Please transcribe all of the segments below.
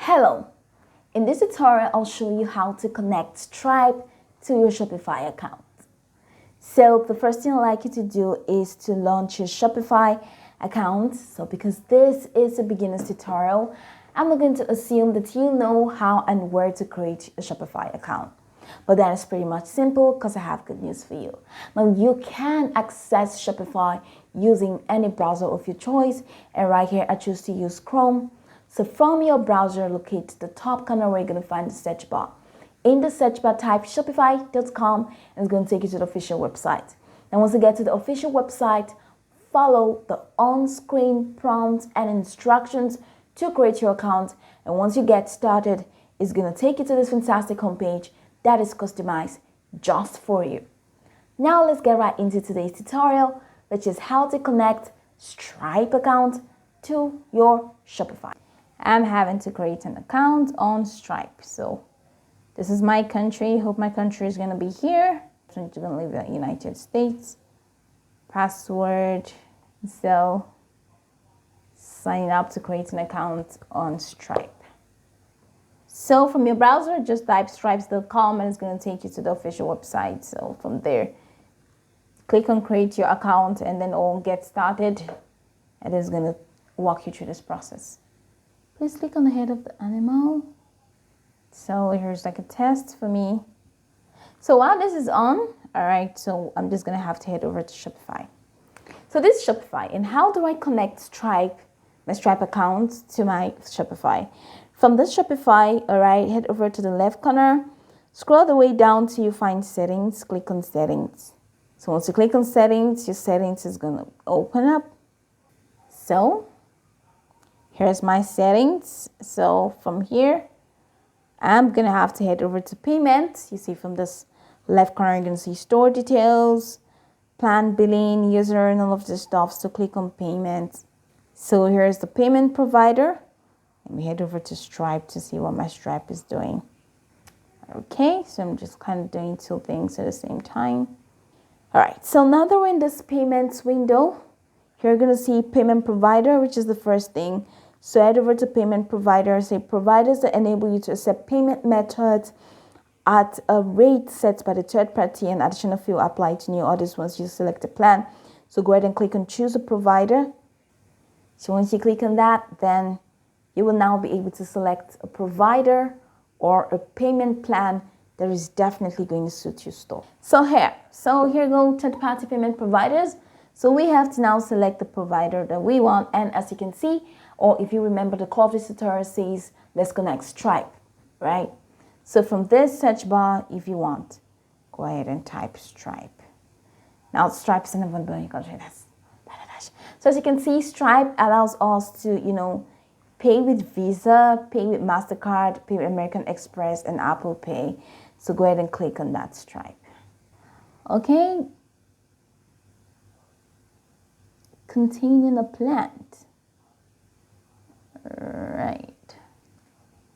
Hello, in this tutorial I'll show you how to connect Stripe to your Shopify account. So the first thing I'd like you to do is to launch your Shopify account. So because this is a beginner's tutorial, I'm not going to assume that you know how and where to create a Shopify account. But that is pretty much simple because I have good news for you. Now you can access Shopify using any browser of your choice, and right here I choose to use Chrome. So from your browser, locate the top corner where you're going to find the search bar. In the search bar, type shopify.com and it's going to take you to the official website. And once you get to the official website, follow the on-screen prompts and instructions to create your account. And once you get started, it's going to take you to this fantastic homepage that is customized just for you. Now let's get right into today's tutorial, which is how to connect Stripe account to your Shopify. I'm having to create an account on Stripe. So this is my country. Hope my country is going to be here. I'm going to live in the United States. Password. So sign up to create an account on Stripe. So from your browser, just type stripes.com and it's going to take you to the official website. So from there, click on create your account and then all get started. And it's going to walk you through this process. Please click on the head of the animal. So here's like a test for me. So while this is on, all right, so I'm just going to have to head over to Shopify. So this is Shopify. And how do I connect my Stripe account to my Shopify? From this Shopify, all right, head over to the left corner, scroll the way down till you find settings, click on settings. So once you click on settings, your settings is going to open up. So here's my settings. So from here, I'm going to have to head over to payment. You see from this left corner, you're going to see store details, plan billing, user, and all of this stuff. So click on payment. So here's the payment provider. Let me head over to Stripe to see what my Stripe is doing. Okay, so I'm just kind of doing two things at the same time. All right, so now that we're in this payments window, you're going to see payment provider, which is the first thing. So head over to payment provider, say providers that enable you to accept payment methods at a rate set by the third party, and additional fee will apply to new orders once you select a plan. So go ahead and click on choose a provider. So once you click on that, then you will now be able to select a provider or a payment plan that is definitely going to suit your store. So here go third-party payment providers. So we have to now select the provider that we want. And as you can see, or if you remember, the core of this tutorial says, let's connect Stripe, right? So from this search bar, if you want, go ahead and type Stripe. Now Stripe is in one billion country. So as you can see, Stripe allows us to, pay with Visa, pay with MasterCard, pay with American Express, and Apple Pay. So go ahead and click on that Stripe. Okay. Containing a plant. Right.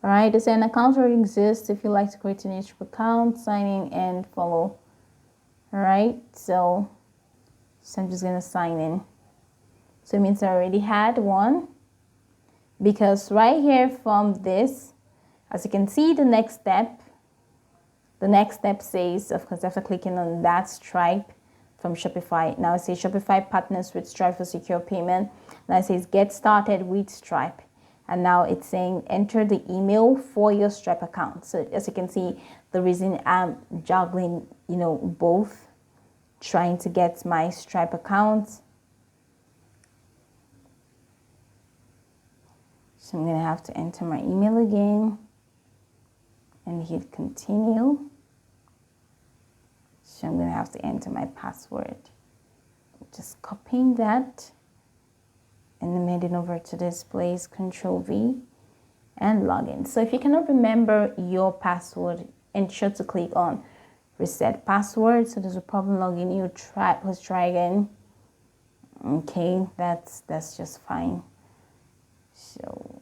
All right, does an account already exist? If you like to create a new account, sign in and follow. All right, so I'm just going to sign in. So it means I already had one. Because right here from this, as you can see, the next step says, of course, after clicking on that Stripe from Shopify, now it says Shopify partners with Stripe for secure payment. Now it says get started with Stripe. And now it's saying enter the email for your Stripe account. So as you can see, the reason I'm juggling, both, trying to get my Stripe account. So I'm going to have to enter my email again and hit continue. So I'm going to have to enter my password. Just copying that and then heading over to this place, Control V and login. So if you cannot remember your password, ensure to click on reset password. So there's a problem logging you. Let's try again. Okay, that's just fine. So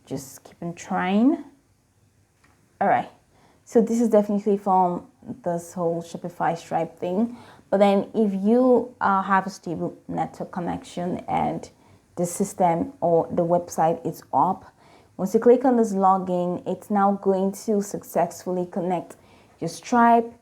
just keep on trying. All right. So this is definitely from this whole Shopify Stripe thing. But then if you have a stable network connection and the system or the website is up, Once you click on this login, it's now going to successfully connect your Stripe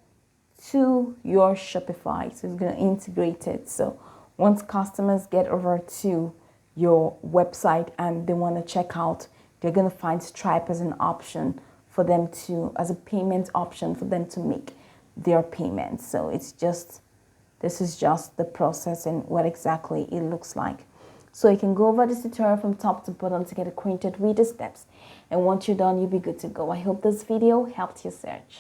to your Shopify. So it's going to integrate it. So once customers get over to your website and they want to check out, they're going to find Stripe as an option for them to, as a payment option for them to make their payments. So this is just the process and what exactly it looks like. So you can go over this tutorial from top to bottom to get acquainted with the steps. And once you're done, you'll be good to go. I hope this video helped you search.